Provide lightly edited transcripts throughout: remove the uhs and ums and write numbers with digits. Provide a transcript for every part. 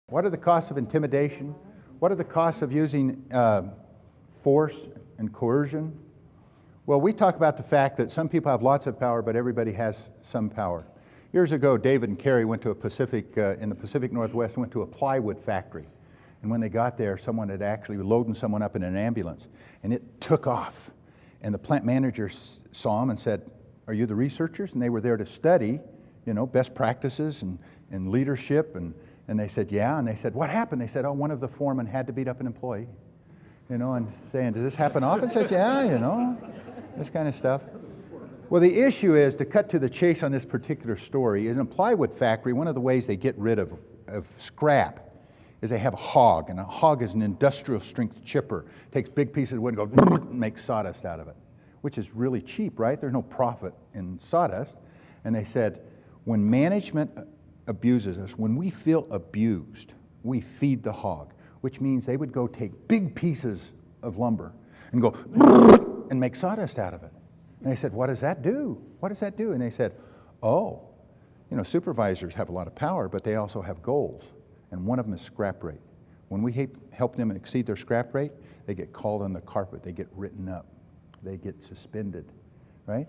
What are the costs of intimidation? What are the costs of using force and coercion? Well, we talk about the fact that some people have lots of power, but everybody has some power. Years ago, David and Carrie went to in the Pacific Northwest, went to a plywood factory. And when they got there, someone had actually loaded someone up in an ambulance, and it took off. And the plant manager saw them and said, "Are you the researchers?" And they were there to study, best practices and leadership. And they said, "Yeah." And they said, "What happened?" They said, "Oh, one of the foremen had to beat up an employee." And saying, "Does this happen often?" Says, "Yeah, this kind of stuff." Well, the issue is, to cut to the chase on this particular story, in a plywood factory, one of the ways they get rid of scrap is they have a hog, and a hog is an industrial strength chipper. Takes big pieces of wood and goes and makes sawdust out of it, which is really cheap, right? There's no profit in sawdust. And they said, when management abuses us, when we feel abused, we feed the hog, which means they would go take big pieces of lumber and go and make sawdust out of it. And they said, "What does that do? What does that do?" And they said, "Oh, supervisors have a lot of power, but they also have goals. And one of them is scrap rate. When we help them exceed their scrap rate, they get called on the carpet, they get written up, they get suspended, right?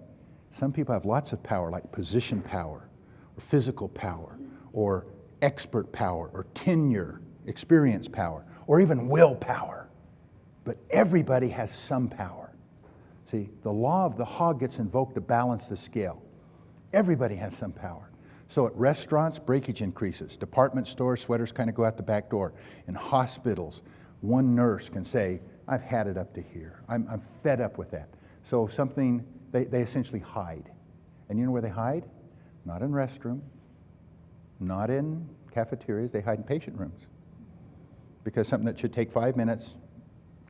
Some people have lots of power, like position power, or physical power, or expert power, or tenure, experience power, or even willpower. But everybody has some power. See, the law of the hog gets invoked to balance the scale. Everybody has some power. So at restaurants, breakage increases. Department stores, sweaters kind of go out the back door. In hospitals, one nurse can say, "I've had it up to here. I'm fed up with that." So they essentially hide. And you know where they hide? Not in restrooms, not in cafeterias. They hide in patient rooms. Because something that should take 5 minutes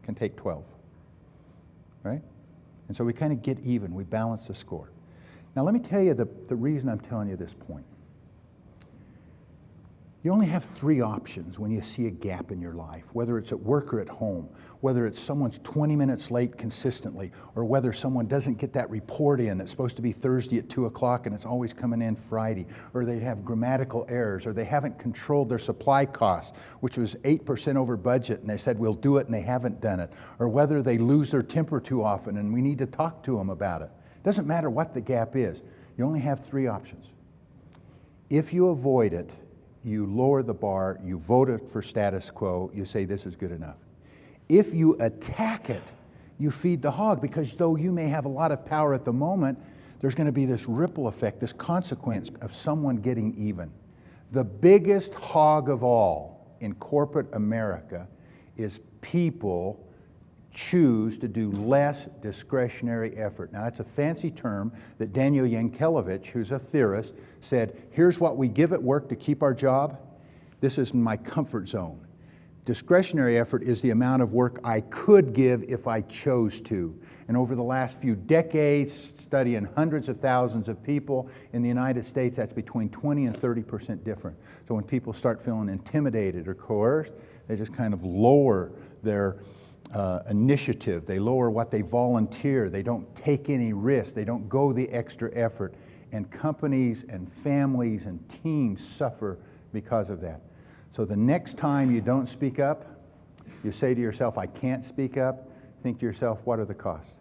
can take 12, right? And so we kind of get even. We balance the score. Now let me tell you the reason I'm telling you this point. You only have 3 options when you see a gap in your life, whether it's at work or at home, whether it's someone's 20 minutes late consistently, or whether someone doesn't get that report in that's supposed to be Thursday at 2 o'clock and it's always coming in Friday, or they have grammatical errors, or they haven't controlled their supply costs, which was 8% over budget, and they said, "We'll do it," and they haven't done it, or whether they lose their temper too often and we need to talk to them about it. Doesn't matter what the gap is. You only have 3 options. If you avoid it, you lower the bar, you vote for status quo, you say this is good enough. If you attack it, you feed the hog, because though you may have a lot of power at the moment, there's going to be this ripple effect, this consequence of someone getting even. The biggest hog of all in corporate America is people choose to do less discretionary effort. Now, that's a fancy term that Daniel Yankelevich, who's a theorist, said, here's what we give at work to keep our job. This is my comfort zone. Discretionary effort is the amount of work I could give if I chose to. And over the last few decades, studying hundreds of thousands of people in the United States, that's between 20 and 30% different. So when people start feeling intimidated or coerced, they just kind of lower their initiative. They lower what they volunteer. They don't take any risk. They don't go the extra effort. And companies and families and teams suffer because of that. So the next time you don't speak up, you say to yourself, "I can't speak up," think to yourself, what are the costs?